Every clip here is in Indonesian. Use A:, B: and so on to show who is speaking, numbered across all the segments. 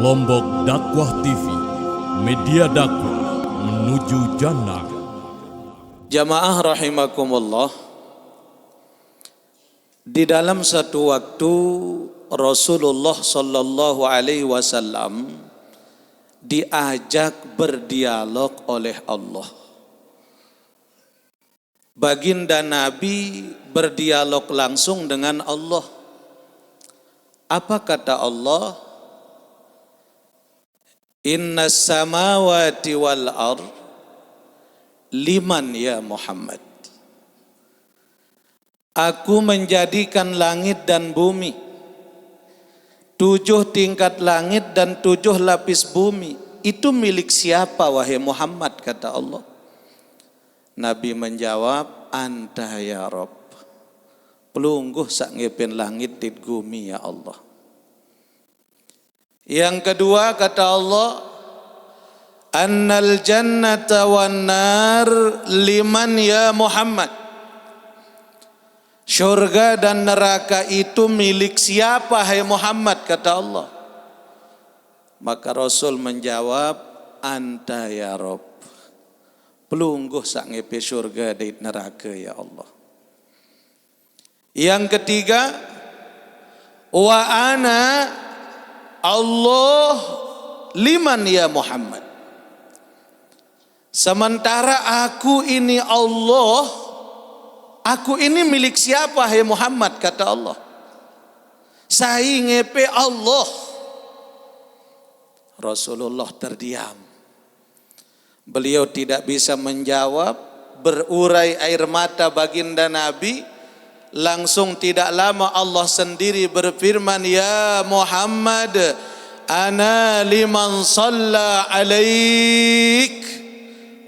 A: Lombok Dakwah TV, media dakwah menuju jannah.
B: Jamaah rahimakumullah, di dalam satu waktu Rasulullah sallallahu alaihi wasallam diajak berdialog oleh Allah. Baginda Nabi berdialog langsung dengan Allah. Apa kata Allah? Innas samawati wal ard liman ya Muhammad. Aku menjadikan langit dan bumi, 7 tingkat langit dan 7 lapis bumi, itu milik siapa wahai Muhammad, kata Allah. Nabi menjawab, anta ya Rabb, pelungguh sak ngepin langit di bumi ya Allah. Yang kedua kata Allah, annal jannata wan nar liman ya Muhammad. Syurga dan neraka itu milik siapa hai Muhammad, kata Allah. Maka Rasul menjawab, anta ya Rabb, pelungguh sak ngepe syurga dan neraka ya Allah. Yang ketiga, wa ana Allah liman ya Muhammad. Sementara aku ini Allah, aku ini milik siapa hai Muhammad, kata Allah. Saya ngepe Allah. Rasulullah terdiam. Beliau tidak bisa menjawab, berurai air mata baginda Nabi. Langsung tidak lama Allah sendiri berfirman, ya Muhammad, ana liman shalla alaik.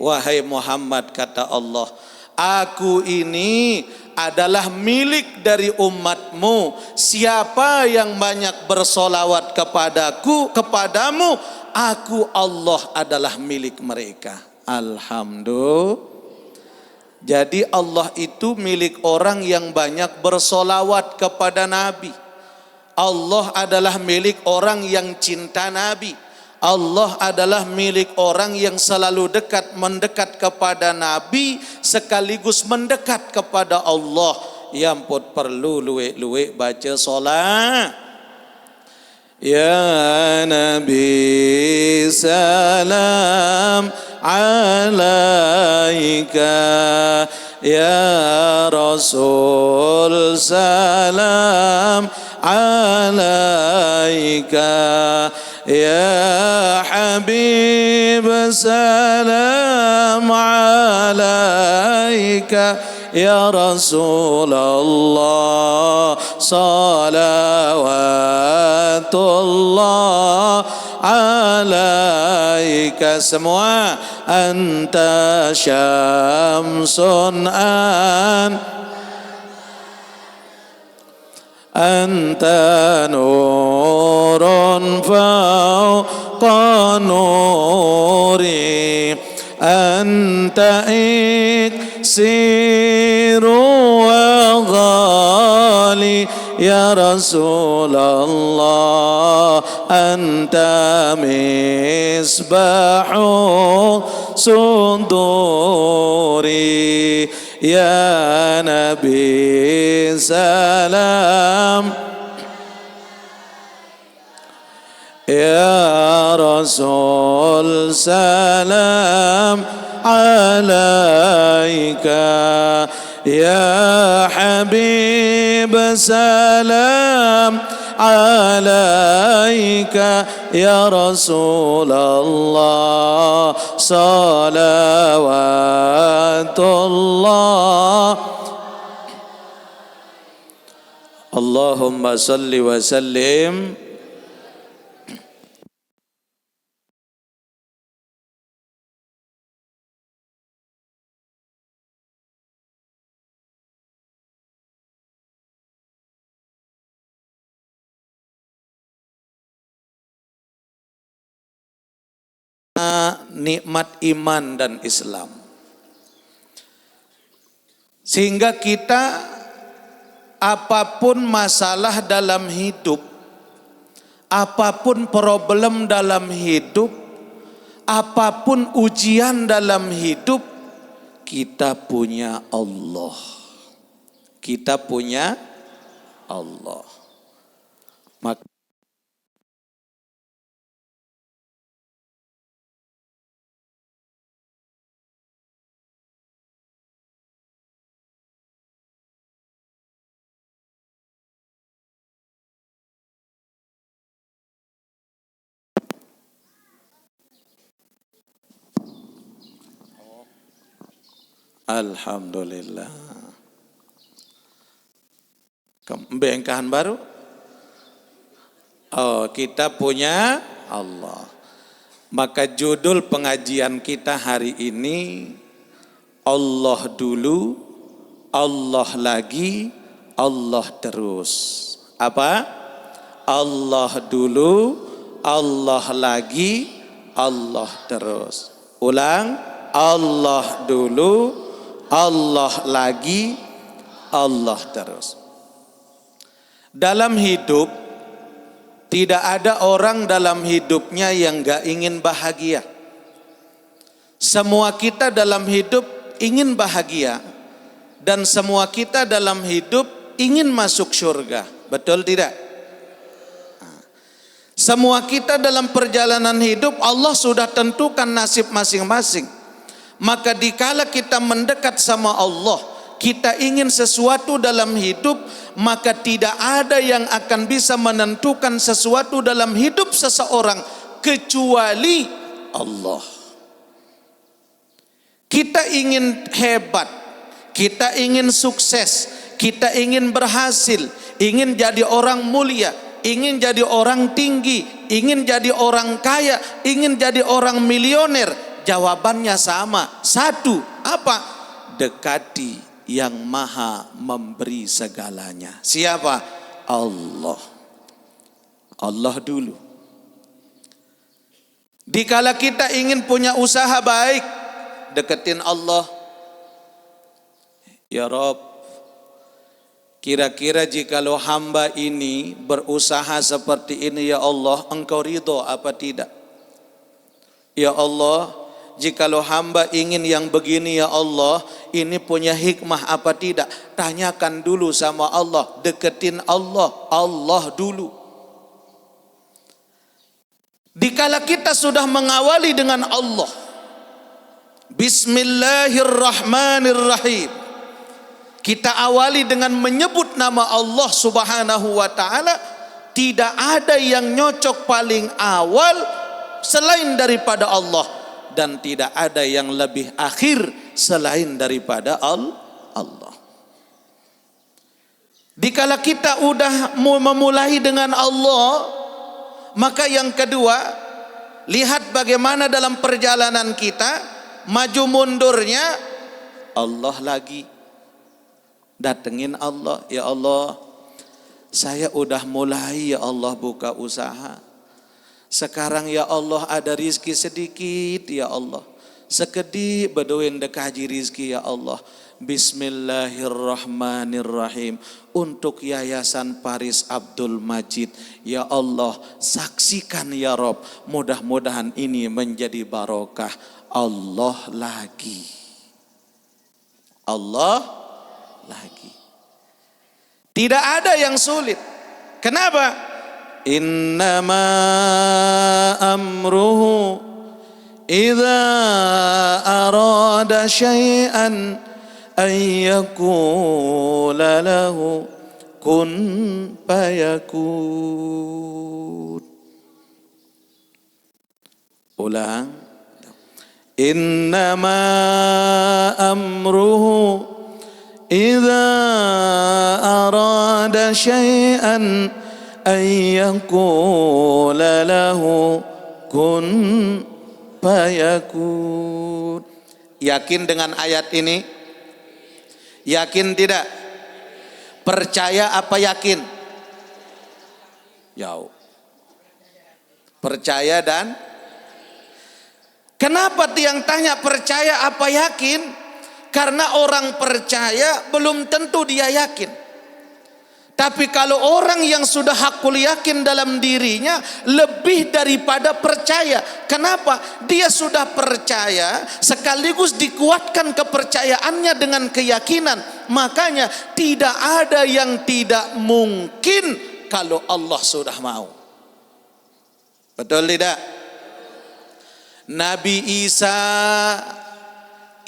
B: Wahai Muhammad, kata Allah, aku ini adalah milik dari umatmu. Siapa yang banyak bersolawat kepadamu, aku Allah adalah milik mereka. Alhamdulillah. Jadi Allah itu milik orang yang banyak bersolawat kepada Nabi. Allah adalah milik orang yang cinta Nabi. Allah adalah milik orang yang selalu mendekat kepada Nabi sekaligus mendekat kepada Allah. Yang pun perlu luwe-luwe baca solat. Ya Nabi salam alaika, ya Rasul salam alaika, ya Habib salam alaika, ya Rasulullah salawatullah alaika. Semua anta syamsun anta nurun fawqa nuri, anta iksiru wa ghali, ya Rasulullah anta misbahu suduri, ya Nabi salam, ya Rasul salam alaika, ya Habib salam alaika, ya Rasulullah salawatullah. Allahumma salli wa sallim. Nikmat iman dan Islam, sehingga kita apapun masalah dalam hidup, apapun problem dalam hidup, apapun ujian dalam hidup, kita punya Allah. Kita punya Allah. Maka alhamdulillah. Bengkahan baru? Oh, kita punya Allah. Maka judul pengajian kita hari ini, Allah dulu, Allah lagi, Allah terus. Apa? Allah dulu, Allah lagi, Allah terus. Ulang, Allah dulu, Allah lagi, Allah terus. Dalam hidup, tidak ada orang dalam hidupnya yang gak ingin bahagia. Semua kita dalam hidup ingin bahagia. Dan semua kita dalam hidup ingin masuk surga. Betul tidak? Semua kita dalam perjalanan hidup Allah sudah tentukan nasib masing-masing. Maka dikala kita mendekat sama Allah, kita ingin sesuatu dalam hidup, maka tidak ada yang akan bisa menentukan sesuatu dalam hidup seseorang kecuali Allah. Kita ingin hebat, kita ingin sukses, kita ingin berhasil, ingin jadi orang mulia, ingin jadi orang tinggi, ingin jadi orang kaya, ingin jadi orang milioner. Jawabannya sama, satu, apa? Dekati yang maha memberi segalanya. Siapa? Allah. Allah dulu. Dikala kita ingin punya usaha baik, deketin Allah. Ya Rob, kira-kira jikalau hamba ini berusaha seperti ini, ya Allah, engkau ridho apa tidak? Ya Allah, jikalau hamba ingin yang begini, ya Allah, ini punya hikmah apa tidak? Tanyakan dulu sama Allah, deketin Allah, Allah dulu. Dikala kita sudah mengawali dengan Allah, Bismillahirrahmanirrahim, kita awali dengan menyebut nama Allah subhanahu wa ta'ala. Tidak ada yang nyocok paling awal selain daripada Allah, dan tidak ada yang lebih akhir selain daripada Allah. Dikala kita udah memulai dengan Allah, maka yang kedua, lihat bagaimana dalam perjalanan kita maju mundurnya Allah lagi. Datengin Allah, ya Allah, saya udah mulai ya Allah buka usaha. Sekarang ya Allah ada rizki sedikit ya Allah. Sekedip bedoin dekaji rizki ya Allah. Bismillahirrahmanirrahim. Untuk Yayasan Paris Abdul Majid, ya Allah, saksikan ya Rob, mudah-mudahan ini menjadi barokah. Allah lagi. Allah lagi. Tidak ada yang sulit. Kenapa? Innama amruhu idza arada syai'an ayyakula lahu kun fayakun. Ulang. Innama amruhu idza arada syai'an ayyakula lahu kun fayakun. Yakin dengan ayat ini? Yakin tidak? Percaya apa yakin? Jauh. Percaya dan kenapa tiang tanya percaya apa yakin? Karena orang percaya belum tentu dia yakin. Tapi kalau orang yang sudah hakul yakin dalam dirinya, lebih daripada percaya. Kenapa? Dia sudah percaya, sekaligus dikuatkan kepercayaannya dengan keyakinan. Makanya tidak ada yang tidak mungkin kalau Allah sudah mau. Betul tidak? Nabi Isa,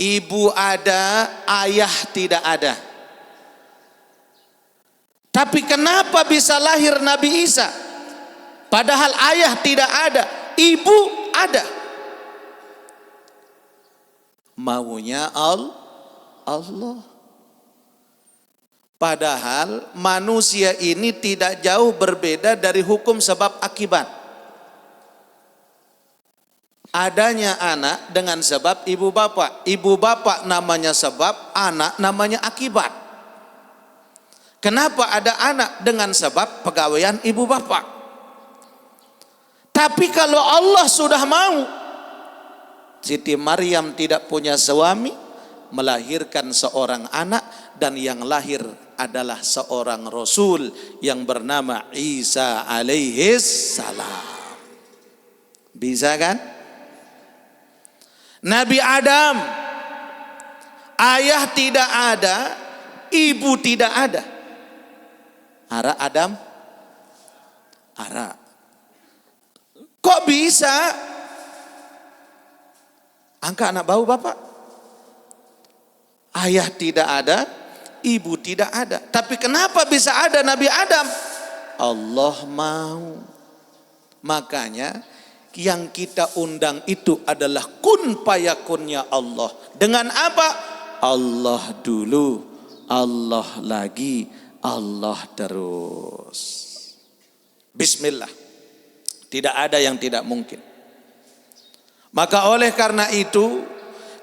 B: ibu ada, ayah tidak ada. Tapi kenapa bisa lahir Nabi Isa? Padahal ayah tidak ada, ibu ada. Maunya Allah. Padahal manusia ini tidak jauh berbeda dari hukum sebab akibat. Adanya anak dengan sebab ibu bapak. Ibu bapak namanya sebab, anak namanya akibat. Kenapa ada anak dengan sebab pegawaian ibu bapak? Tapi kalau Allah sudah mau, Siti Maryam tidak punya suami, melahirkan seorang anak, dan yang lahir adalah seorang Rasul yang bernama Isa alaihis salam. Bisa kan? Nabi Adam, ayah tidak ada, ibu tidak ada. Ara Adam, Ara. Kok bisa? Angka anak bau bapak. Ayah tidak ada, ibu tidak ada. Tapi kenapa bisa ada Nabi Adam? Allah mau. Makanya yang kita undang itu adalah kun fayakunnya Allah. Dengan apa? Allah dulu, Allah lagi, Allah terus. Bismillah. Tidak ada yang tidak mungkin. Maka oleh karena itu,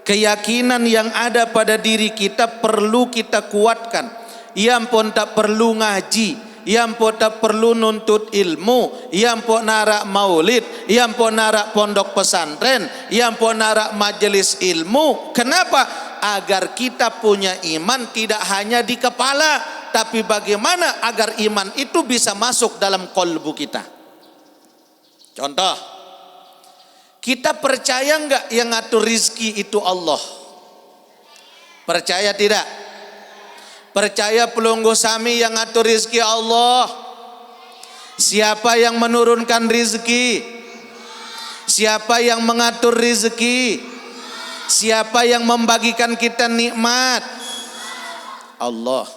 B: keyakinan yang ada pada diri kita perlu kita kuatkan. Yang pun tak perlu ngaji, yang pun tak perlu nuntut ilmu, yang pun narak maulid, yang pun narak pondok pesantren, yang pun narak majelis ilmu. Kenapa? Agar kita punya iman tidak hanya di kepala, tapi bagaimana agar iman itu bisa masuk dalam kolbu kita. Contoh, kita percaya enggak yang ngatur rizki itu Allah? Percaya tidak? Percaya pelunggu sami yang ngatur rizki Allah? Siapa yang menurunkan rizki? Siapa yang mengatur rizki? Siapa yang membagikan kita nikmat? Allah.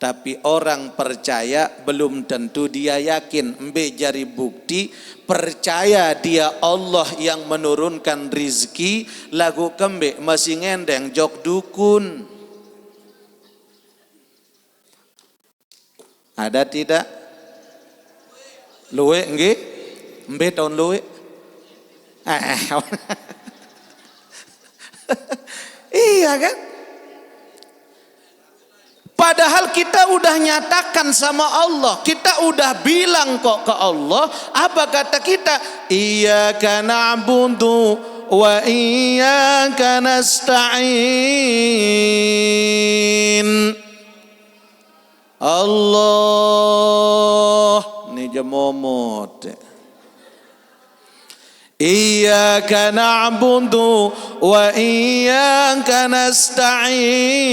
B: Tapi orang percaya belum tentu dia yakin. Embe jari bukti percaya dia Allah yang menurunkan rizki, lagu kembe masih ngendeng jok dukun. Ada tidak? Luwe nggih? Embe tahun luwe? Iya kan? Padahal kita udah nyatakan sama Allah, kita udah bilang kok ke Allah, apa kata kita? Iyyaka na'budu wa iyyaka nasta'in. Allah ni jemomot. Iyyaka na'budu wa iyyaka nasta'in.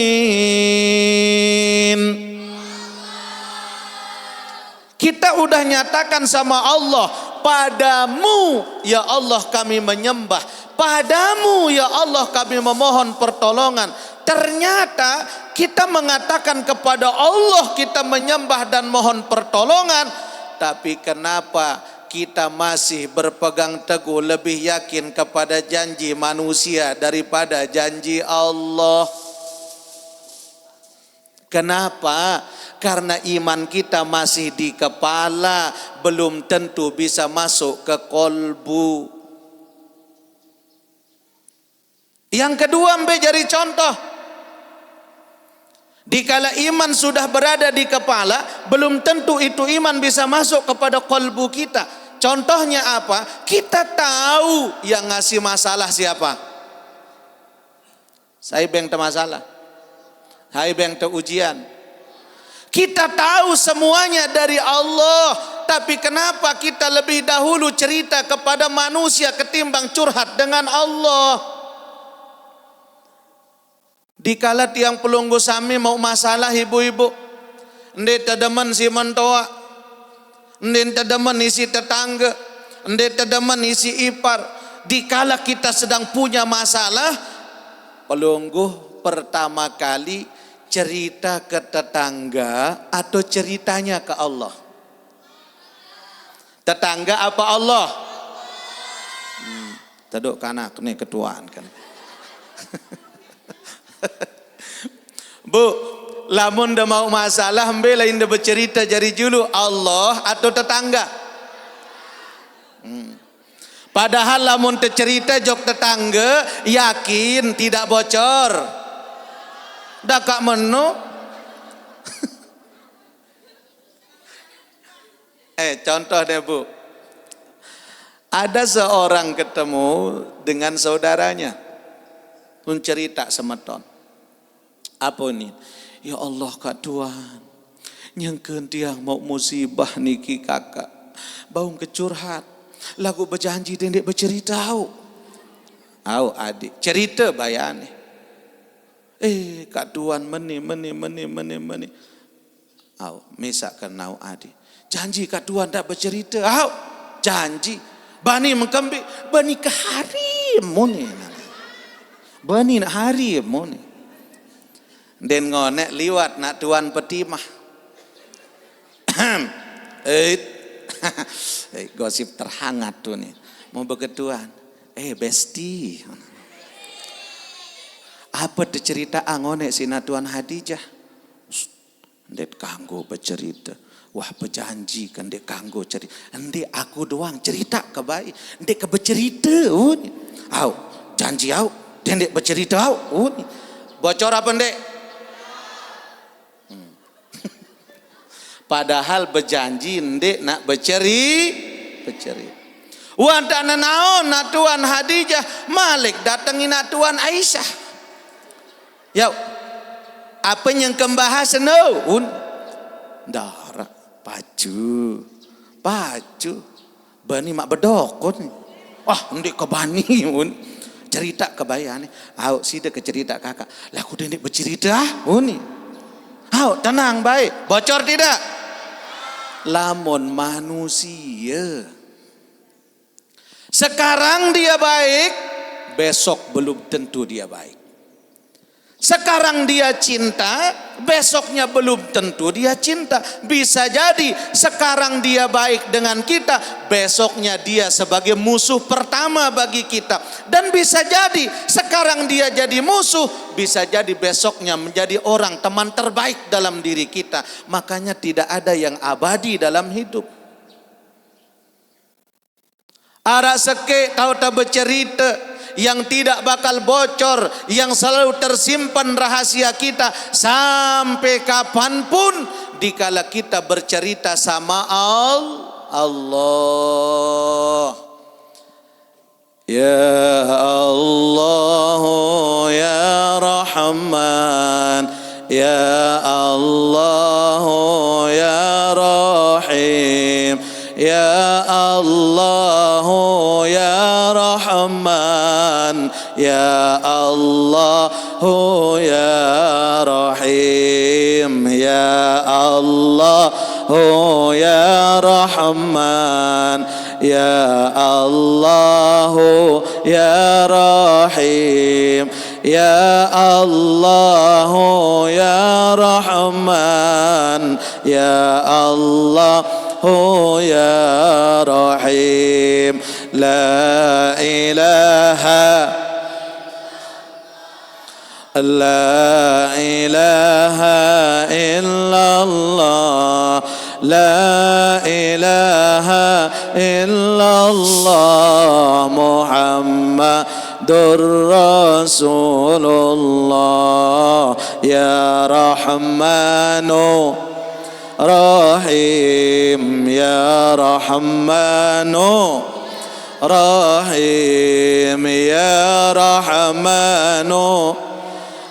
B: Kita udah nyatakan sama Allah, padamu ya Allah kami menyembah, padamu ya Allah kami memohon pertolongan. Ternyata kita mengatakan kepada Allah kita menyembah dan mohon pertolongan, tapi kenapa kita masih berpegang teguh lebih yakin kepada janji manusia daripada janji Allah? Kenapa? Karena iman kita masih di kepala, belum tentu bisa masuk ke kolbu. Yang kedua, ambil jadi contoh. Dikala iman sudah berada di kepala, belum tentu itu iman bisa masuk kepada kolbu kita. Contohnya apa? Kita tahu yang ngasih masalah siapa. Saya beng te masalah, saya beng te ujian. Kita tahu semuanya dari Allah, tapi kenapa kita lebih dahulu cerita kepada manusia ketimbang curhat dengan Allah? Dikala tiang pelunggu sami mau masalah ibu-ibu, ndek tedemen si mentoa, ndek tedemen isi tetangga, ndek tedemen isi ipar. Dikala kita sedang punya masalah, pelunggu pertama kali cerita ke tetangga atau ceritanya ke Allah? Tetangga apa Allah? Taduk kanak nih ketuaan kan. Bu, lamun dah mau masalah ambil lain dah bercerita jari julu Allah atau tetangga. Padahal lamun tercerita jok tetangga, yakin tidak bocor. Dah kak menu. Contoh deh bu, ada seorang ketemu dengan saudaranya, pun cerita semeton. Apa ni? Ya Allah kak Tuhan, nyengkeun tiang mau musibah niki kakak, baung kecurhat, lagu berjanji dendek bercerita au adik cerita bayane. Kak Tuhan meni. Au misalkan nau adik. Janji kak Tuhan tak bercerita. Au janji. Bani mengkembik, bani ke hari moni. Bani nak hari moni. Den ngonek liwat nak Tuhan petimah. Gosip terhangat tuh nih. Mau beketuan. Besti. Apa tu cerita angone sina Tuan Hadijah? Ndek kanggo bercerita. Wah berjanji kan ndek kanggo cerita. Ndek aku doang cerita ke baik. Ndek ke bercerita. Au janji au. Ndek bercerita au. Bocor apa ndek? Padahal berjanji ndek nak bercerita. Wan tak naon nak Tuan Hadijah Malik datangin nak Tuan Aisyah. Yau, apa yang kembahas no? Darah, baju, bani mak bedokon. Ndik ke bani un. Cerita kebayane. Au sida ke cerita kakak. Lah aku ndik bercerita uni. Au tenang baik. Bocor tidak? Lamun manusia. Sekarang dia baik, besok belum tentu dia baik. Sekarang dia cinta, besoknya belum tentu dia cinta. Bisa jadi sekarang dia baik dengan kita, besoknya dia sebagai musuh pertama bagi kita. Dan bisa jadi sekarang dia jadi musuh, bisa jadi besoknya menjadi orang teman terbaik dalam diri kita. Makanya tidak ada yang abadi dalam hidup. Arak seke tahu tak bercerita, yang tidak bakal bocor, yang selalu tersimpan rahasia kita sampai kapanpun dikala kita bercerita sama Allah. Ya Allah ya Rahman, ya Allah ya Rahim, ya Allah ya Rahman, ya Allah ya Rahim, ya Allah ya Rahman, ya Allah ya Rahim, ya Allah ya Rahman, ya Allah ya Rahim. La ilaha illallah, la ilaha illallah, Muhammadur Rasulullah. Ya Rahmanu Rahim, ya Rahmanu Rahim, ya Rahmanu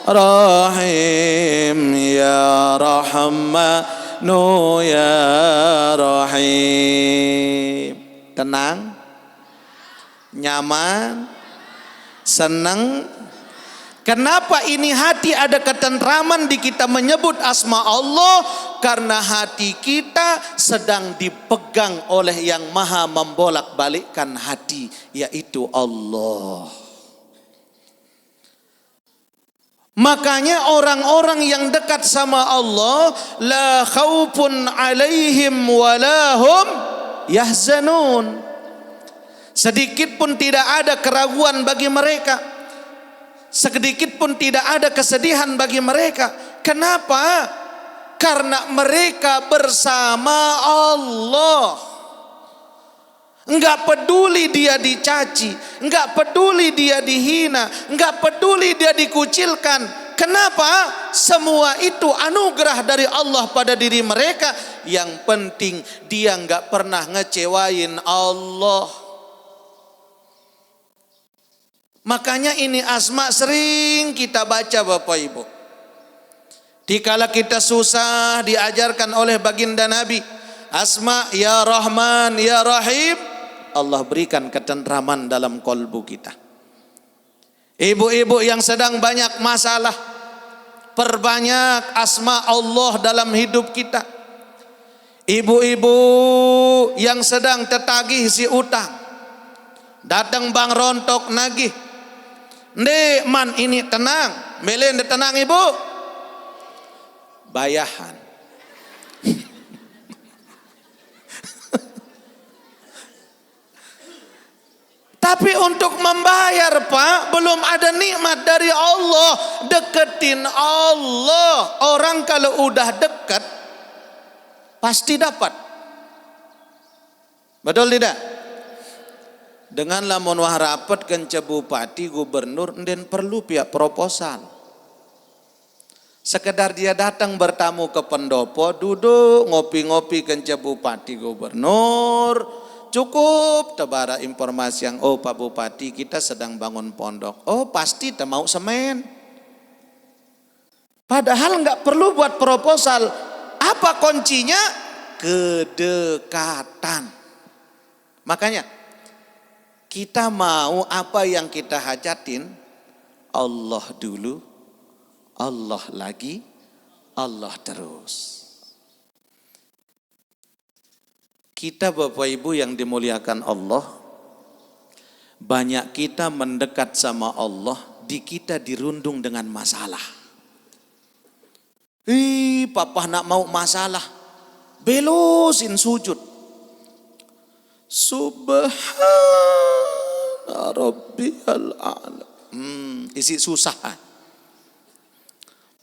B: Rahim, Ya Rahmanu Ya Rahim. Tenang, nyaman, senang. Kenapa ini hati ada ketentraman di kita menyebut asma Allah? Karena hati kita sedang dipegang oleh yang maha membolak-balikkan hati, yaitu Allah. Makanya orang-orang yang dekat sama Allah, la khaufun alaihim walahum yahzanun. Sedikit pun tidak ada keraguan bagi mereka. Sedikit pun tidak ada kesedihan bagi mereka. Kenapa? Karena mereka bersama Allah. Enggak peduli dia dicaci, enggak peduli dia dihina, enggak peduli dia dikucilkan. Kenapa? Semua itu anugerah dari Allah pada diri mereka. Yang penting dia enggak pernah ngecewain Allah. Makanya ini asma sering kita baca Bapak Ibu. Dikala kita susah diajarkan oleh baginda Nabi, asma ya Rahman ya Rahim, Allah berikan ketentraman dalam kolbu kita. Ibu-ibu yang sedang banyak masalah, perbanyak asma Allah dalam hidup kita. Ibu-ibu yang sedang tertagih si utang, datang Bang Rontok nagih. Ndek man ini tenang, melen tenang ibu. Bayahan. Tapi untuk membayar Pak, belum ada nikmat dari Allah. Deketin Allah. Orang kalau udah dekat pasti dapat. Betul tidak? Dengan lamun wah rapat kenca bupati gubernur dan perlu pihak proposal. Sekedar dia datang bertamu ke pendopo, duduk ngopi-ngopi kenca bupati gubernur, cukup tebara informasi yang oh Pak Bupati kita sedang bangun pondok. Oh pasti mau semen. Padahal nggak perlu buat proposal. Apa kuncinya? Kedekatan. Makanya kita mau apa yang kita hajatin, Allah dulu, Allah lagi, Allah terus. Kita Bapak Ibu yang dimuliakan Allah, banyak kita mendekat sama Allah, di kita dirundung dengan masalah. Papa nak mau masalah, belosin sujud. Subhana rabbiyal a'la. Isi susah.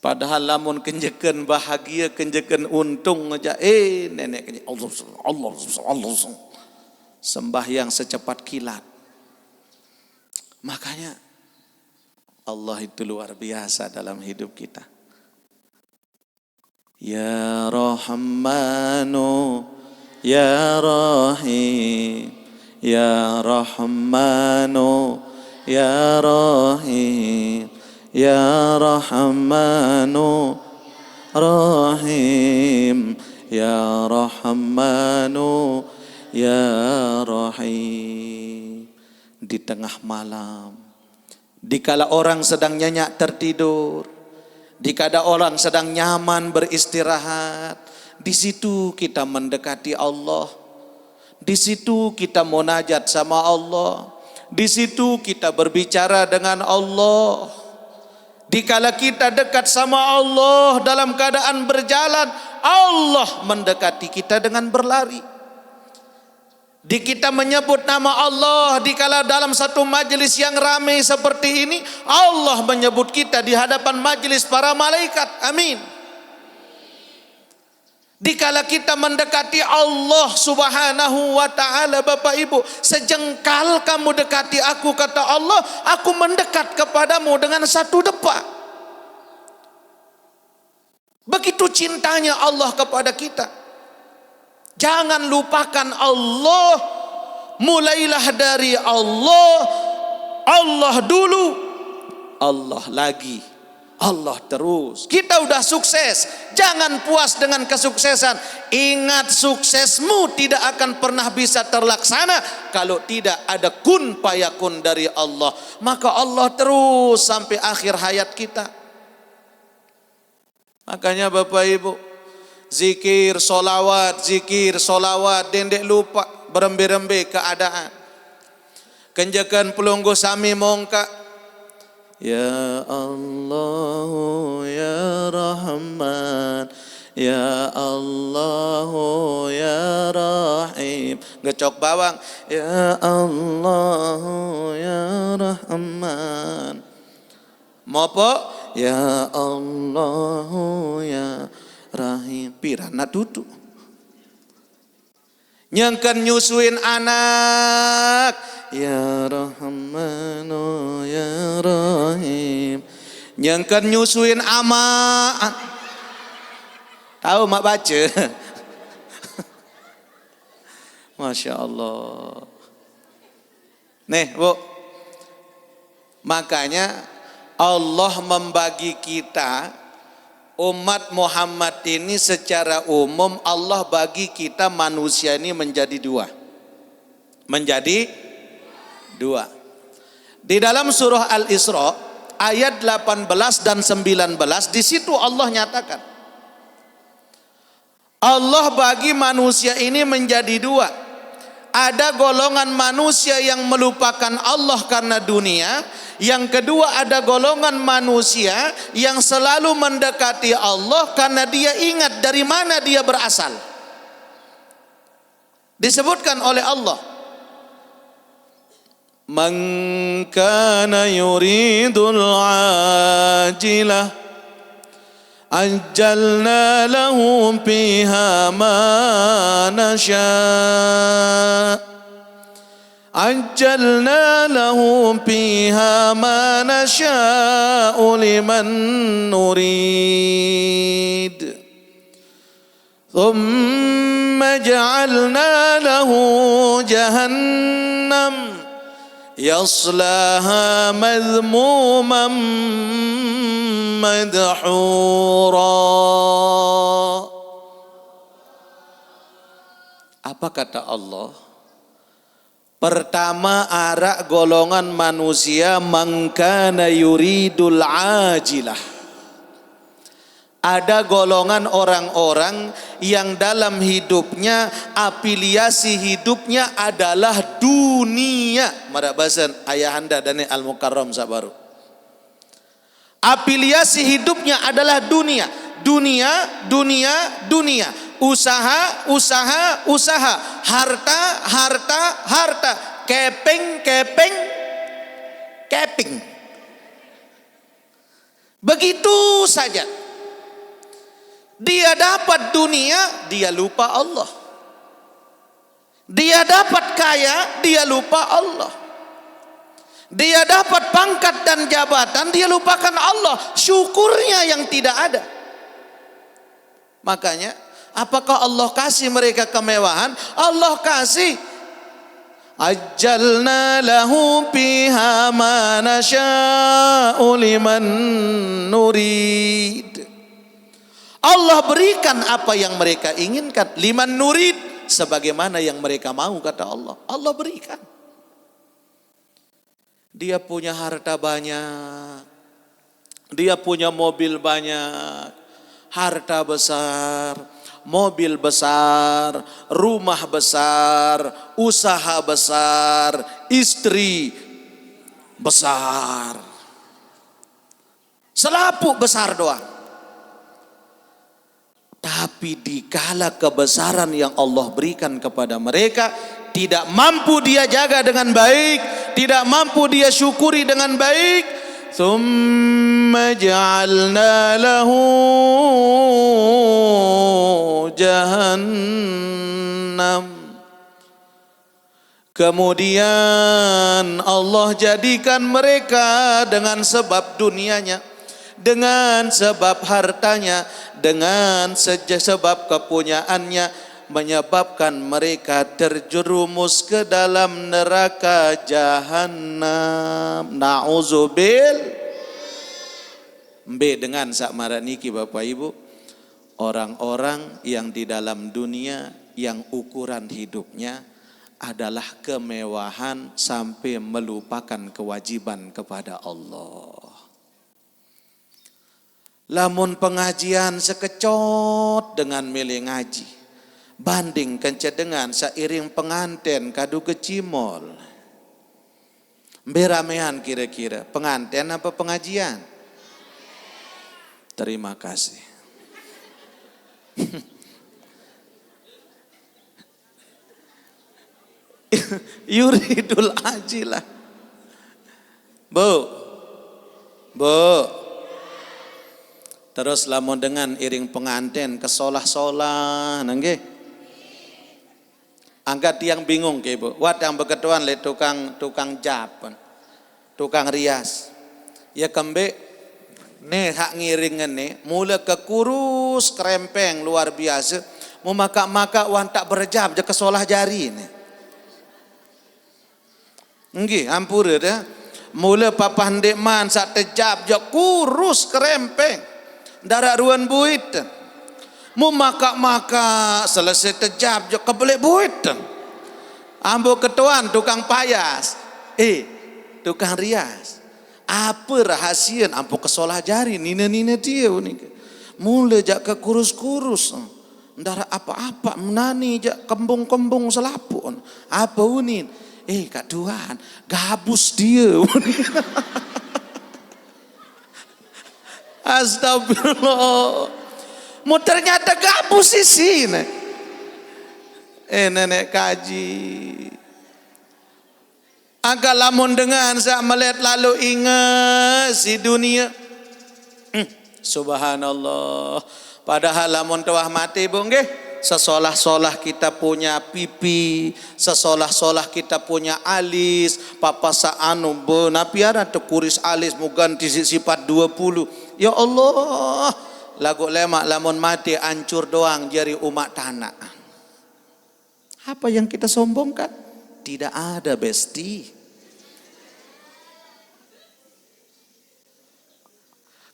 B: Padahal lamun kenjeken bahagia, kenjeken untung aja. Nenek Allah sembahyang secepat kilat. Makanya Allah itu luar biasa dalam hidup kita. Ya Rahmanu Ya Rahim, Ya Rahmanu, Ya Rahim, Ya Rahmanu, Rahim, Ya Rahmanu, Ya Rahim. Di tengah malam, dikala orang sedang nyenyak tertidur, dikala orang sedang nyaman beristirahat, di situ kita mendekati Allah. Di situ kita munajat sama Allah. Di situ kita berbicara dengan Allah. Dikala kita dekat sama Allah dalam keadaan berjalan, Allah mendekati kita dengan berlari. Di kita menyebut nama Allah dikala dalam satu majelis yang ramai seperti ini, Allah menyebut kita di hadapan majelis para malaikat. Amin. Dikala kita mendekati Allah Subhanahu wa ta'ala, Bapak Ibu, sejengkal kamu dekati aku, kata Allah, aku mendekat kepadamu dengan satu depak. Begitu cintanya Allah kepada kita. Jangan lupakan Allah. Mulailah dari Allah. Allah dulu, Allah lagi, Allah terus. Kita udah sukses, jangan puas dengan kesuksesan. Ingat, suksesmu tidak akan pernah bisa terlaksana kalau tidak ada kun payakun dari Allah. Maka Allah terus sampai akhir hayat kita. Makanya Bapak Ibu, zikir, solawat, dendek lupa, berembe-rembe keadaan. Kenjakan pelunggu sami mongka. Ya Allah, ya Rahman, ya Allah, ya Rahim. Ngecok bawang. Ya Allah, ya Rahman. Mopo? Ya Allah, ya Rahim. Pirana duduk. Nyangkan nyusuin anak. Ya Rahman, ya Rahim. Nyangkan nyusuin amaan. Tahu mak baca? Masya Allah. Nih Bu, makanya Allah membagi kita umat Muhammad ini secara umum. Allah bagi kita manusia ini menjadi dua. Menjadi dua. Di dalam surah Al-Isra ayat 18 dan 19, di situ Allah nyatakan, Allah bagi manusia ini menjadi dua. Ada golongan manusia yang melupakan Allah karena dunia. Yang kedua, ada golongan manusia yang selalu mendekati Allah karena dia ingat dari mana dia berasal. Disebutkan oleh Allah, Man kana yuridul ajilah ajjalna lahum fiha ma nasha' ajjalna lahum fiha ma nasha'u liman nurid thumma ja'alna lahu jahannam yaslaha madhmuman madhura. Apa kata Allah? Pertama, arak golongan manusia mangkana yuridul ajilah. Ada golongan orang-orang yang dalam hidupnya, afiliasi hidupnya adalah dunia. Marabasan ayahanda dan al-mukarram sabaru. Afiliasi hidupnya adalah dunia. Dunia. Usaha. Harta. Keping. Begitu saja. Dia dapat dunia, dia lupa Allah. Dia dapat kaya, dia lupa Allah. Dia dapat pangkat dan jabatan, dia lupakan Allah. Syukurnya yang tidak ada. Makanya, apakah Allah kasih mereka kemewahan? Allah kasih. Ajjalna lahum fiha ma nasha'u liman nurid. Allah berikan apa yang mereka inginkan. Liman nurid, sebagaimana yang mereka mau, kata Allah. Allah berikan. Dia punya harta banyak. Dia punya mobil banyak. Harta besar. Mobil besar. Rumah besar. Usaha besar. Istri besar. Selapuk besar doang. Tapi dikala kebesaran yang Allah berikan kepada mereka, tidak mampu dia jaga dengan baik, tidak mampu dia syukuri dengan baik. Tsumma ja'alna lahu jahannam. Kemudian Allah jadikan mereka dengan sebab dunianya, dengan sebab hartanya, dengan sebab kepunyaannya, menyebabkan mereka terjerumus ke dalam neraka jahanam. Na'udzubillah. Mbe dengan sak maraniki Bapak Ibu, orang-orang yang di dalam dunia yang ukuran hidupnya adalah kemewahan sampai melupakan kewajiban kepada Allah. Lamun pengajian sekecot dengan milih ngaji, bandingkan dengan seiring pengantin kadu kecimol. Beramean kira-kira, pengantin apa pengajian? Terima kasih. Yuridul ajilah. Bu. Terus lamun dengan iring pengantin ke solah-solah nangge. Angkat tiang bingung ke Bu. Wat yang beketuan le tukang japan. Tukang rias. Ya kembe nih hak ngiringan nih mula ke kurus kerempeng luar biasa. Mau maka wan tak berjam je ke solah jari nih. Nggih, ampura dah. Mula papan dekman sak tejap je kurus kerempeng. Darat ruan buit. Mu maka selesai tejap je kebelik buit. Ambo ketuan tukang payas. Tukang rias. Apa rahasia ampo kesolah jari nina dia ni. Mula jak ke kurus-kurus. Darat apa-apa menani jak kembung-kembung selapun. Apa unin? Kak Tuhan, gabus dia. Astagfirullah. Mu ternyata gabus isi nih. Nenek kaji. Agak lamun dengan saat melihat lalu ingat si dunia. Subhanallah. Padahal lamun tawah mati bung nggih. Sesolah-solah kita punya pipi, sesolah-solah kita punya alis, papa saanu benapiara tekuris alis mu ganti sifat 20. Ya Allah, lagu lemak lamun mati hancur doang jari umat tanah. Apa yang kita sombongkan? Tidak ada besti.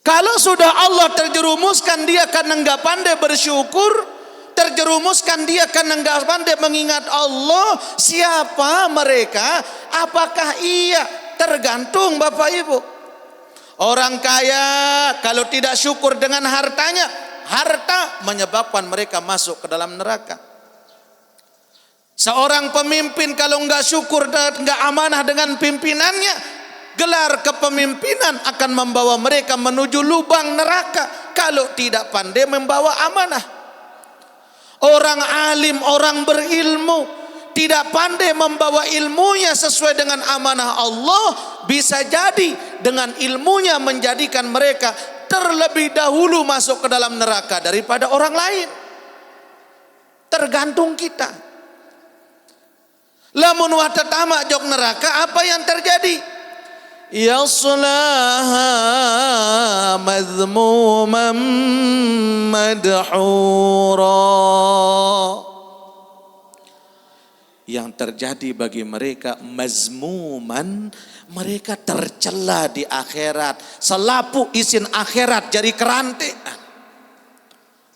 B: Kalau sudah Allah terjerumuskan dia akan enggak pandai bersyukur, terjerumuskan dia akan enggak pandai mengingat Allah. Siapa mereka? Apakah ia? Tergantung Bapak Ibu. Orang kaya kalau tidak syukur dengan hartanya, harta menyebabkan mereka masuk ke dalam neraka. Seorang pemimpin kalau enggak syukur dan enggak amanah dengan pimpinannya, gelar kepemimpinan akan membawa mereka menuju lubang neraka kalau tidak pandai membawa amanah. Orang alim, orang berilmu tidak pandai membawa ilmunya sesuai dengan amanah Allah, bisa jadi dengan ilmunya menjadikan mereka terlebih dahulu masuk ke dalam neraka daripada orang lain. Tergantung kita. Lamun wata tamak jok neraka, apa yang terjadi? Yaslaha madhmuman madhura. Yang terjadi bagi mereka mazmuman, mereka tercela di akhirat, selapu isin akhirat jadi kerantean.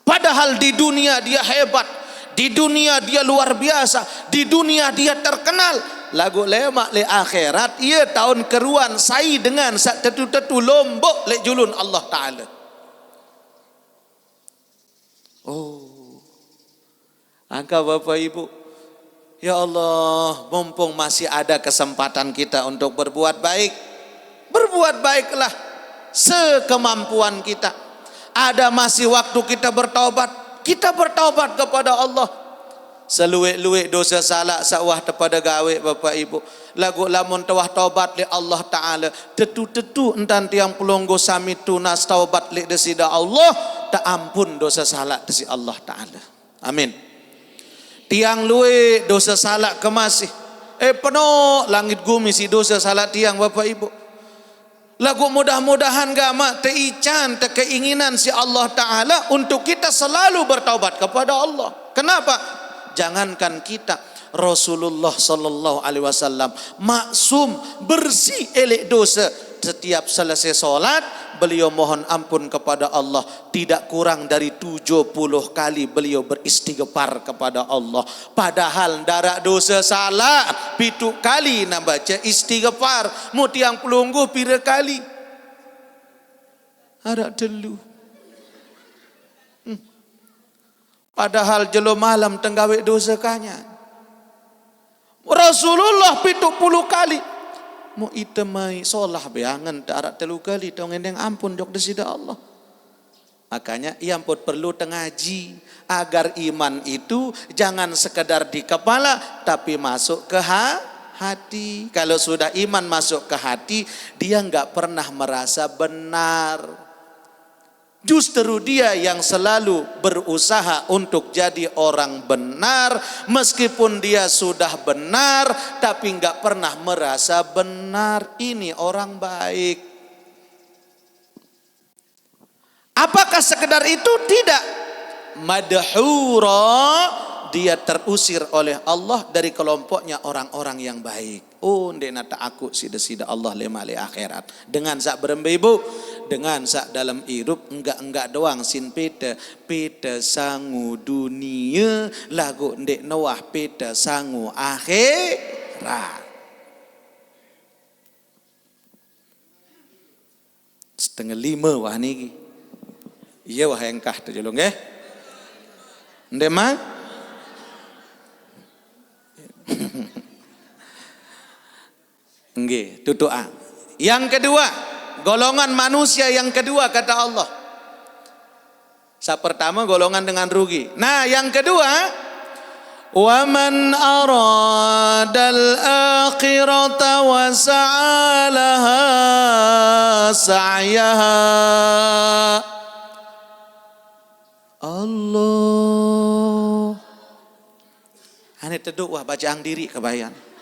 B: Padahal di dunia dia hebat, di dunia dia luar biasa, di dunia dia terkenal. Lagu lemak le akhirat ia tahun keruan sai dengan sak tetu-tetu lombok le julun Allah Ta'ala. Oh, angka Bapak Ibu, ya Allah, mumpung masih ada kesempatan kita untuk berbuat baik, berbuat baiklah sekemampuan kita. Ada masih waktu kita bertaubat kepada Allah. Seluik-luik dosa salah sawah kepada gawe Bapak Ibu. Lagu lamun tawah taubat li Allah Ta'ala, tetu-tetu entan tiang pelonggo sami tunas taubat li desida Allah, tak ampun dosa salah desi Allah Ta'ala. Amin. Tiang luwe dosa salah kemasih. Penuh langit gumi si dosa salah tiang Bapak Ibu. Lagu mudah-mudahan gama teican te keinginan si Allah Ta'ala untuk kita selalu bertaubat kepada Allah. Kenapa? Jangankan kita, Rasulullah sallallahu alaihi wasallam maksum, bersih elek dosa. Setiap selesai solat beliau mohon ampun kepada Allah, tidak kurang dari 70 kali beliau beristighfar kepada Allah. Padahal darak dosa salah 7 kali nak baca istighfar, mu tiang pelungguh pira kali? Ada telu. Padahal jelo malam tenggawe dosa kanya. Rasulullah 70 kali. Mu itemai solah beangan darat telu kali tong endeng ampun jok desida Allah. Makanya ia pun perlu tengaji agar iman itu jangan sekedar di kepala tapi masuk ke hati. Kalau sudah iman masuk ke hati, dia enggak pernah merasa benar. Justru dia yang selalu berusaha untuk jadi orang benar, meskipun dia sudah benar tapi enggak pernah merasa benar. Ini orang baik. Apakah sekedar itu? Tidak. Madhura, dia terusir oleh Allah dari kelompoknya orang-orang yang baik. Oh, ndek nata aku sida-sida Allah lema le akhirat. Dengan sak berembeibu, dengan sak dalam hidup enggak doang sin peta sangu dunia lagu ndek nawah peta sangu akhirat. Setengah 5 wah niki. Iya wah engkah terjolong nggih. Ndek mah nggih, tutu'a. Yang kedua, golongan manusia yang kedua kata Allah. Sa pertama golongan dengan rugi. Nah, yang kedua, wa man aradal akhirata wa sa'alaha sa'yaha. Allah. Ane teduk wah bacaan diri kebayang.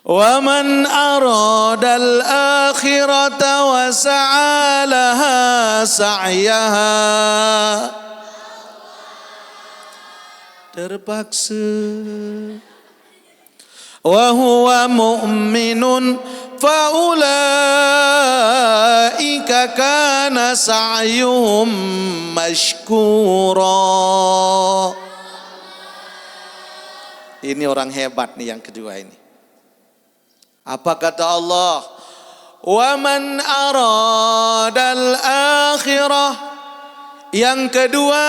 B: Wa man aradal akhirata wa sa'alaha sa'yaha. Terpaksa. Wa huwa mu'minun fa ulaika kana sa'yuhum mashkura. Ini orang hebat nih yang kedua ini. Apa kata Allah? Wa man aradal akhirah. Yang kedua,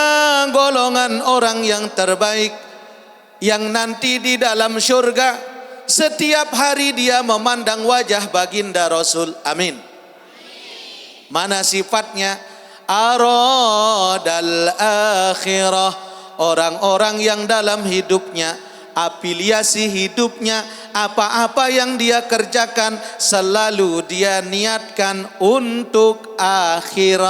B: golongan orang yang terbaik yang nanti di dalam syurga setiap hari dia memandang wajah baginda Rasul. Amin. Mana sifatnya? Aradal akhirah. Orang-orang yang dalam hidupnya, afiliasi hidupnya, apa-apa yang dia kerjakan selalu dia niatkan untuk akhirat.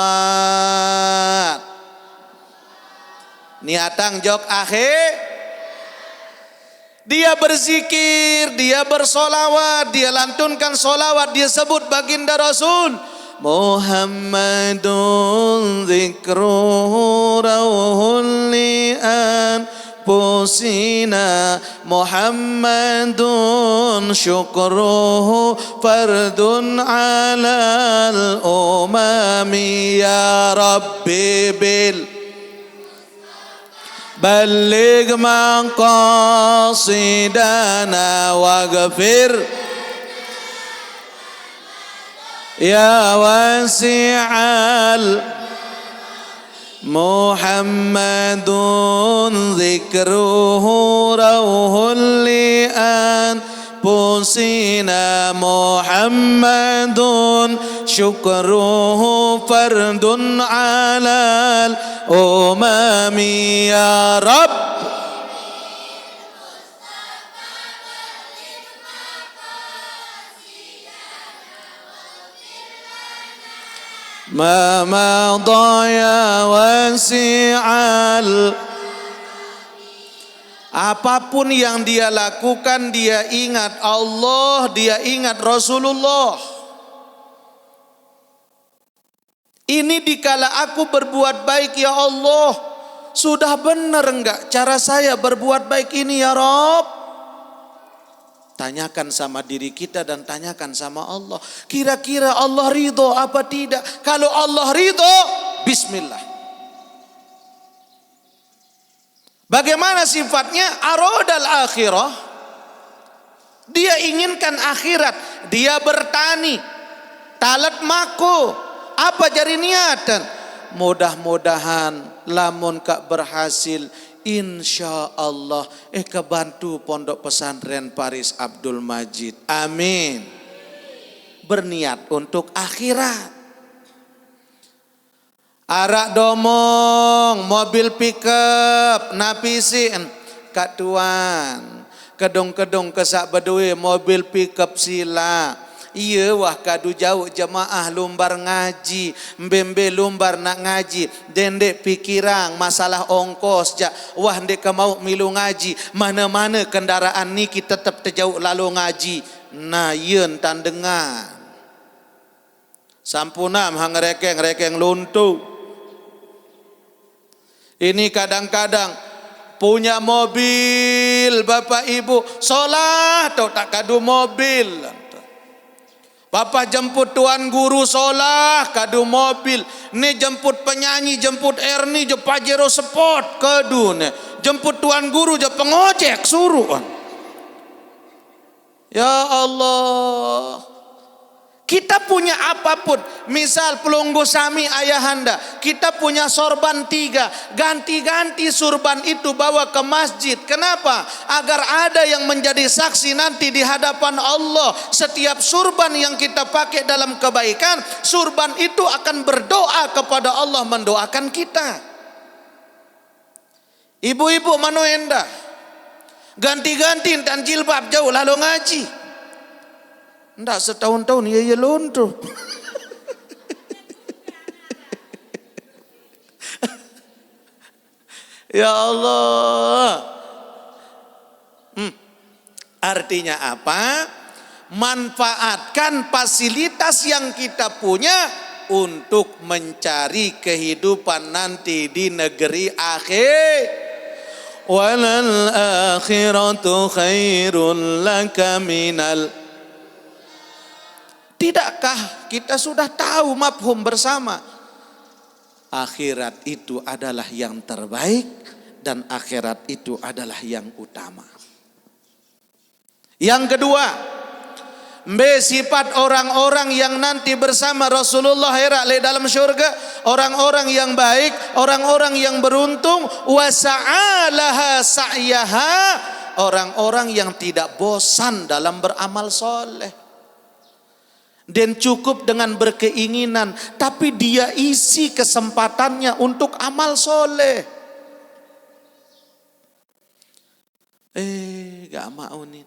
B: Niatang jok akhir. Dia berzikir, dia bersolawat, dia lantunkan solawat, dia sebut baginda Rasul. Muhammadun zikruhu rawhul li'an pusina Muhammadun syukruhu fardun alal umami ya Rabbi bil balligh maqasidana waghfir ya wasi'al Muhammadun zikruhu rawhul li'an pusina Muhammadun syukruhu fardun alal umami ya Rabb. Ma madaya wasi'al. Apapun yang dia lakukan, dia ingat Allah, dia ingat Rasulullah. Ini dikala aku berbuat baik ya Allah, sudah benar enggak cara saya berbuat baik ini ya Rabb? Tanyakan sama diri kita dan tanyakan sama Allah. Kira-kira Allah ridho apa tidak? Kalau Allah ridho, bismillah. Bagaimana sifatnya? Aradal akhirah. Dia inginkan akhirat. Dia bertani. Talat mako. Apa jari niatan? Mudah-mudahan lamun kak berhasil, insya Allah kebantu Pondok Pesantren Paris Abdul Majid. Amin. Berniat untuk akhirat. Arak domong, mobil pickup, napisin kak tuan. Kedung-kedung kesak bedui, mobil pickup sila. Iya wah kadu jauh jemaah lumbar ngaji, mbembe lumbar nak ngaji, dendek pikiran masalah ongkos jak, wah ndek mau milu ngaji, mana-mana kendaraan ni kita tetap terjauh lalu ngaji. Nah yen tandengan. Sampunam hang rekeng luntu. Ini kadang-kadang punya mobil bapak ibu, solah tau tak kadu mobil. Bapak jemput tuan guru solah kadu mobil. Ni jemput penyanyi, jemput Erni, je Pajero Sport kadu ni. Jemput tuan guru je pengojek suruh. Ya Allah. Kita punya apapun, misal pelunggu sami ayahanda, kita punya sorban 3, ganti-ganti surban itu bawa ke masjid. Kenapa? Agar ada yang menjadi saksi nanti di hadapan Allah. Setiap surban yang kita pakai dalam kebaikan, surban itu akan berdoa kepada Allah, mendoakan kita. Ibu-ibu manuenda, ganti-ganti dan jilbab jauh lalu ngaji. Ndak setahun-tahun ya luntur. Ya Allah. Artinya apa? Manfaatkan fasilitas yang kita punya untuk mencari kehidupan nanti di negeri akhir. Walal akhiratu khairun laka minal. Tidakkah kita sudah tahu mafhum bersama? Akhirat itu adalah yang terbaik dan akhirat itu adalah yang utama. Yang kedua, sifat orang-orang yang nanti bersama Rasulullah herak dalam syurga, orang-orang yang baik, orang-orang yang beruntung, wasa'alaha sa'yaha, orang-orang yang tidak bosan dalam beramal soleh. Dan cukup dengan berkeinginan, tapi dia isi kesempatannya untuk amal soleh. Gak mau nih.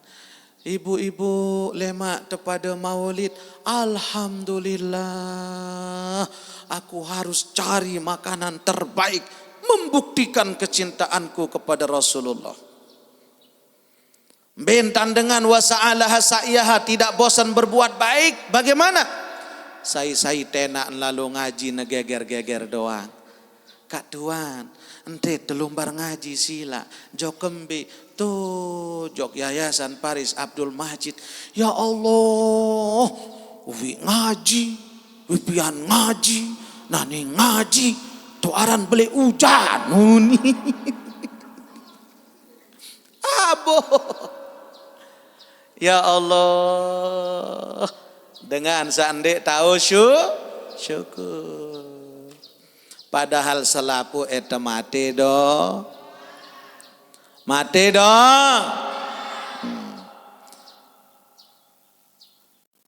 B: Ibu-ibu lemak kepada maulid. Alhamdulillah, aku harus cari makanan terbaik, membuktikan kecintaanku kepada Rasulullah. Bentan dengan wasa'alaha sa'yaha, tidak bosan berbuat baik. Bagaimana? Saya tenak lalu ngaji negeger-geger doang. Kak tuan, ente telumbar ngaji sila, jok kembe, tuh jok yayasan Paris Abdul Majid. Ya Allah, wi ngaji, wi pian ngaji, nani ngaji, tuh aran beli hujan. Abo. Ya Allah, dengan sandek tahu syukur. Padahal selapu eta mati do.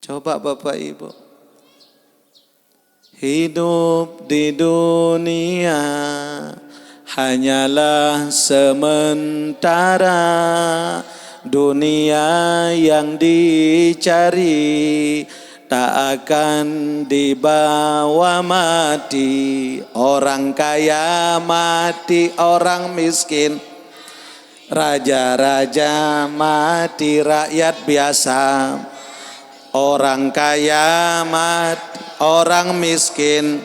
B: Coba Bapak Ibu, hidup di dunia hanyalah sementara. Dunia yang dicari tak akan dibawa mati. Orang kaya mati, orang miskin. Raja-raja mati, rakyat biasa. Orang kaya mati, orang miskin.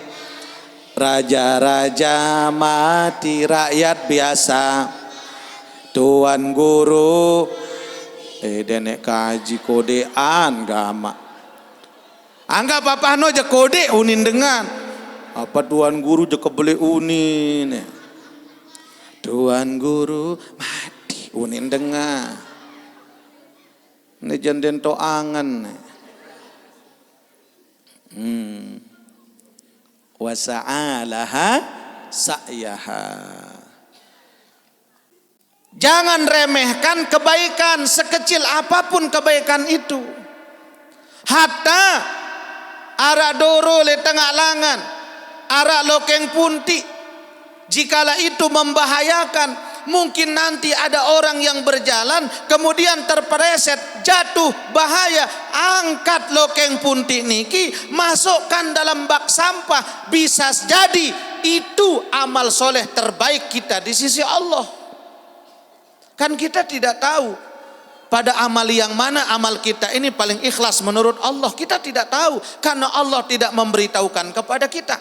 B: Raja-raja mati, rakyat biasa. Tuan guru Denek kaji kodean gama. Anggap apa no je kode unin dengan. Apa tuan guru je kebeli unin. Tuan guru mati unin dengan. Ini jenden to angan. Wasa'alaha sa'yaha. Jangan remehkan kebaikan sekecil apapun kebaikan itu. Hatta arak doro le tengah langan, arak lokeng punti. Jikalau itu membahayakan, mungkin nanti ada orang yang berjalan kemudian terpeleset jatuh bahaya, angkat lokeng punti niki masukkan dalam bak sampah, bisa jadi itu amal soleh terbaik kita di sisi Allah. Kan kita tidak tahu pada amal yang mana amal kita ini paling ikhlas menurut Allah. Kita tidak tahu karena Allah tidak memberitahukan kepada kita.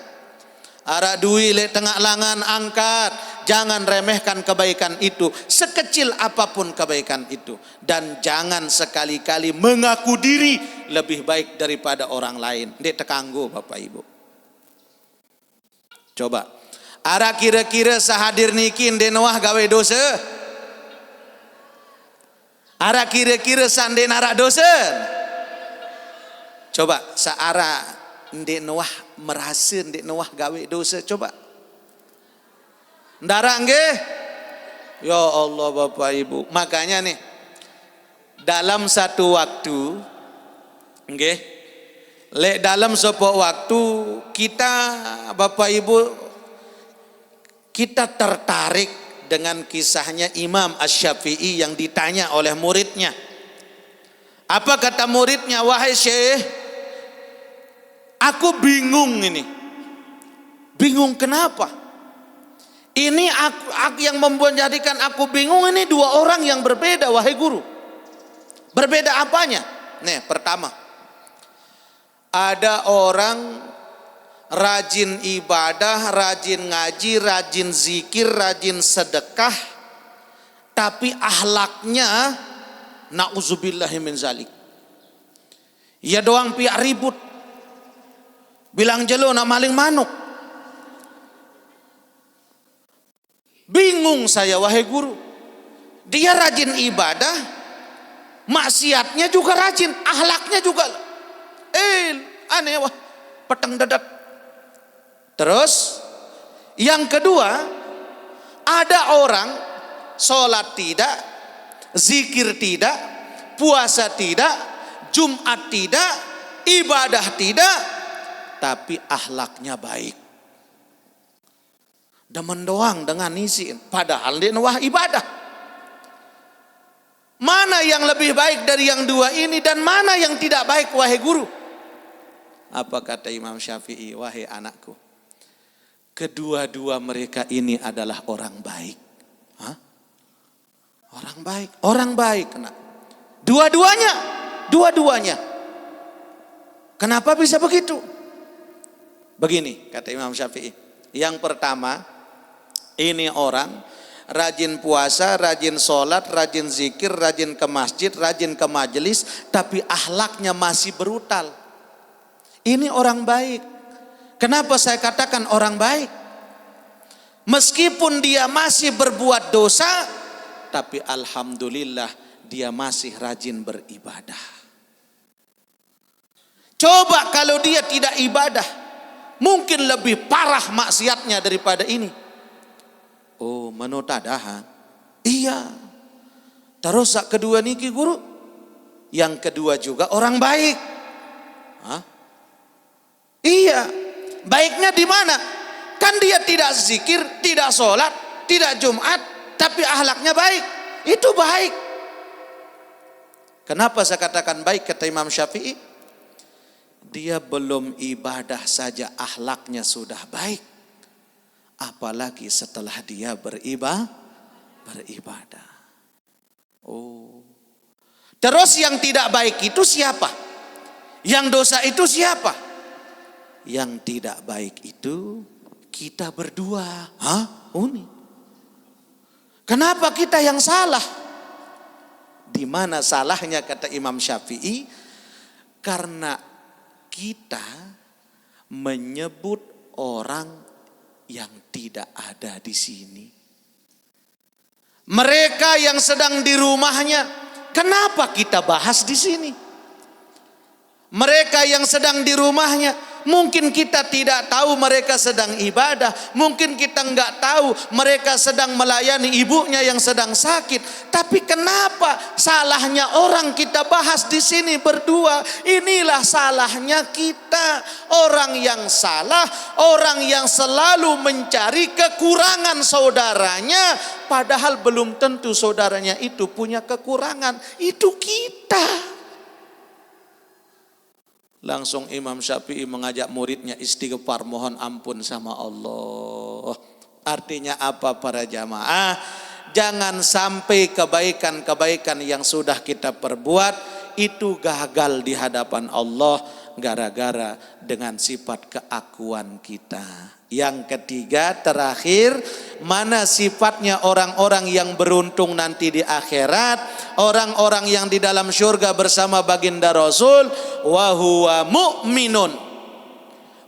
B: Arak duit le tengah langan angkat. Jangan remehkan kebaikan itu, sekecil apapun kebaikan itu. Dan jangan sekali-kali mengaku diri lebih baik daripada orang lain. Dek tekanggo Bapak Ibu. Coba. Arak kira-kira sahadir niki ndenowah gawe dosa. Ara kira-kira sanden arak dosen. Coba seara ndek Noah merasa ndek Noah gawe dosa coba. Ndara nggih? Ya Allah Bapak Ibu. Makanya nih dalam satu waktu nggih, lek dalam sebuah waktu kita Bapak Ibu kita tertarik dengan kisahnya Imam Asy-Syafi'i yang ditanya oleh muridnya. Apa kata muridnya? Wahai Syekh, aku bingung ini. Bingung kenapa? Ini aku yang menjadikan aku bingung ini dua orang yang berbeda wahai guru. Berbeda apanya? Nih, pertama. Ada orang rajin ibadah, rajin ngaji, rajin zikir, rajin sedekah, tapi ahlaknya na'udzubillahi min zalik. Ya doang piak ribut, bilang jelo nak maling manuk. Bingung saya wahai guru. Dia rajin ibadah, maksiatnya juga rajin, ahlaknya juga aneh wah, peteng dadat. Terus yang kedua, ada orang sholat tidak, zikir tidak, puasa tidak, Jumat tidak, ibadah tidak, tapi akhlaknya baik. Demen doang dengan isi, padahal dia wah ibadah. Mana yang lebih baik dari yang dua ini dan mana yang tidak baik wahai guru? Apa kata Imam Syafi'i? Wahai anakku, kedua-dua mereka ini adalah orang baik. Hah? Orang baik. Dua-duanya. Kenapa bisa begitu? Begini kata Imam Syafi'i. Yang pertama, ini orang rajin puasa, rajin sholat, rajin zikir, rajin ke masjid, rajin ke majelis, tapi akhlaknya masih brutal. Ini orang baik. Kenapa saya katakan orang baik? Meskipun dia masih berbuat dosa, tapi alhamdulillah dia masih rajin beribadah. Coba kalau dia tidak ibadah, mungkin lebih parah maksiatnya daripada ini. Oh, menotadaha. Iya. Terus kedua niki guru, yang kedua juga orang baik. Hah? Iya. Baiknya di mana? Kan dia tidak zikir, tidak sholat, tidak Jumat, tapi akhlaknya baik. Itu baik. Kenapa saya katakan baik kata Imam Syafi'i? Dia belum ibadah saja akhlaknya sudah baik. Apalagi setelah dia beribadah. Oh. Terus yang tidak baik itu siapa? Yang dosa itu siapa? Yang tidak baik itu kita berdua. Hah? Kenapa kita yang salah? Di mana salahnya kata Imam Syafi'i? Karena kita menyebut orang yang tidak ada di sini. Mereka yang sedang di rumahnya, kenapa kita bahas di sini? Mereka yang sedang di rumahnya, mungkin kita tidak tahu mereka sedang ibadah. Mungkin kita enggak tahu mereka sedang melayani ibunya yang sedang sakit. Tapi kenapa salahnya orang kita bahas di sini berdua? Inilah salahnya kita. Orang yang salah, orang yang selalu mencari kekurangan saudaranya. Padahal belum tentu saudaranya itu punya kekurangan. Itu kita. Langsung Imam Syafi'i mengajak muridnya istighfar, mohon ampun sama Allah. Artinya apa para jamaah? Jangan sampai kebaikan-kebaikan yang sudah kita perbuat itu gagal di hadapan Allah gara-gara dengan sifat keakuan kita. Yang ketiga, terakhir, mana sifatnya orang-orang yang beruntung nanti di akhirat, orang-orang yang di dalam surga bersama baginda Rasul, wa huwa mu'minun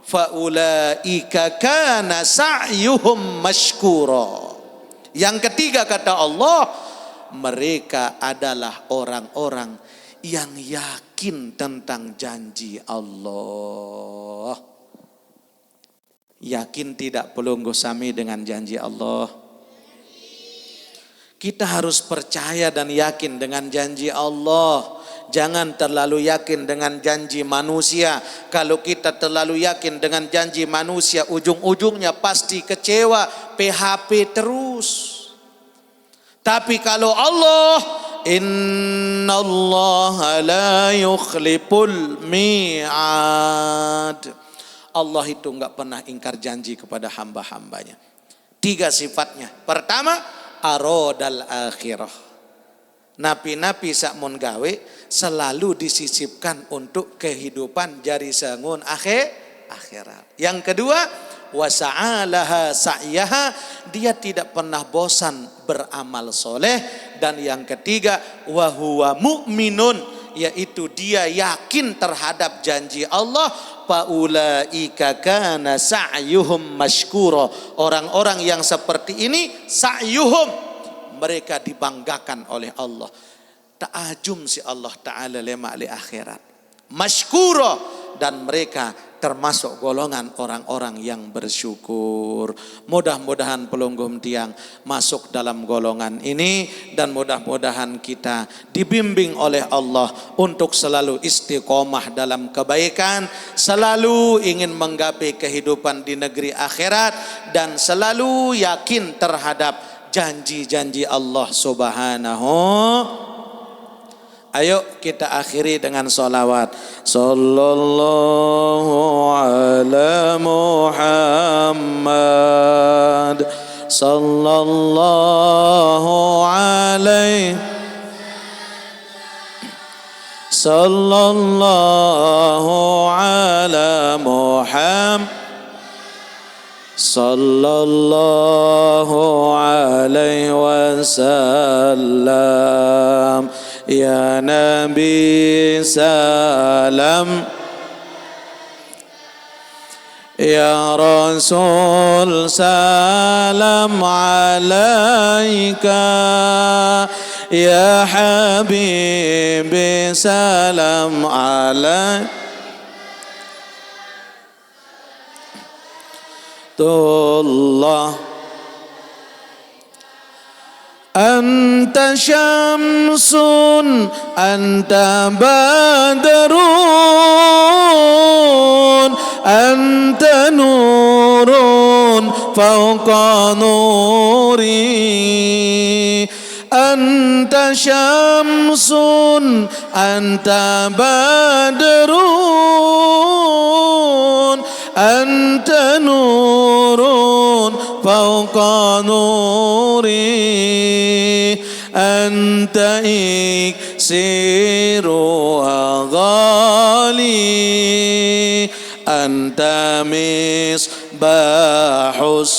B: fa ulaika kana sa'yuhum mashkura. Yang ketiga kata Allah, mereka adalah orang-orang yang yakin tentang janji Allah. Yakin tidak pelunggu sami dengan janji Allah? Kita harus percaya dan yakin dengan janji Allah. Jangan terlalu yakin dengan janji manusia. Kalau kita terlalu yakin dengan janji manusia, ujung-ujungnya pasti kecewa, PHP terus. Tapi kalau Allah, innallaha la yukhliful mi'ad. Allah itu enggak pernah ingkar janji kepada hamba-hambanya. 3 sifatnya. Pertama, arodal akhirah. Napi-napi sakmun gawe selalu disisipkan untuk kehidupan jari sangun akhirat. Yang kedua, wasa'alaha sa'yaha, dia tidak pernah bosan beramal soleh. Dan yang ketiga, wahuwa mu'minun, yaitu dia yakin terhadap janji Allah. Faulaika kana sa'yuhum mashkura. Orang-orang yang seperti ini sa'yuhum, mereka dibanggakan oleh Allah. Ta'ajum si Allah Ta'ala lema li akhirat. Mashkura, dan mereka termasuk golongan orang-orang yang bersyukur. Mudah-mudahan pelunggum tiang masuk dalam golongan ini, dan mudah-mudahan kita dibimbing oleh Allah untuk selalu istiqomah dalam kebaikan, selalu ingin menggapai kehidupan di negeri akhirat, dan selalu yakin terhadap janji-janji Allah Subhanahu. Ayo kita akhiri dengan solawat. Sallallahu ala Muhammad. Sallallahu alaihi. Sallallahu ala Muhammad. Sallallahu alaihi wasallam. Ya Nabi salam, ya Rasul salam alaika, ya Habibi salam alaika. Tullah anta syamsun anta badrun anta nurun fawqa nuri. Anta syamsun anta badrun anta nurun fawqa nuri. Anta iksiru ghali, anta misbahus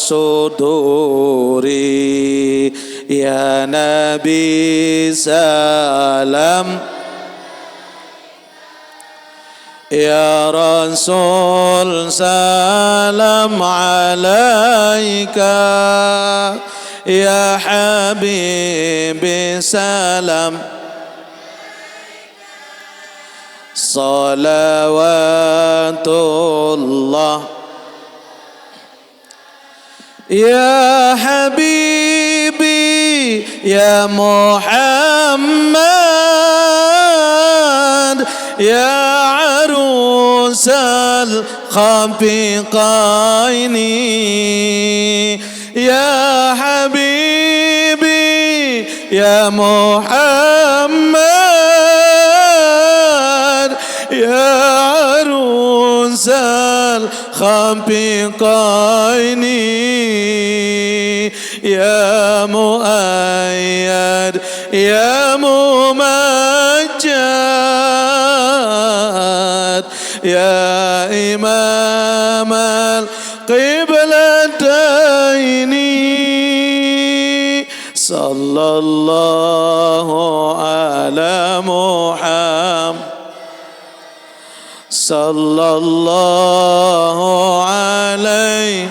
B: suduri. Ya Nabi salam, Ya Rasul salam alaika, Ya Habibi salam salawatullah. Ya Habibi ya Muhammad, ya arusal khafiqaini, ya Habibi ya Muhammad, ya arusal khafiqaini, ya muayyad ya mumajjad, ya imam al-qiblataini, sallallahu ala Muhammad, sallallahu alaihi,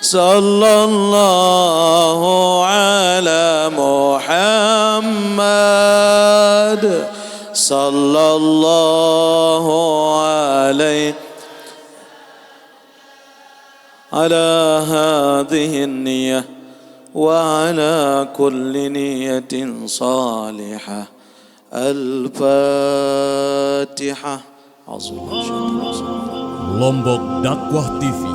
B: sallallahu ala Muhammad, sallallahu alaihi, ala hadhihi an-niyyah wa ala kulli niyyatin salihah. Al-Fatihah.
A: Lombok Dakwah TV,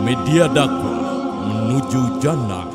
A: media dakwah menuju jannah.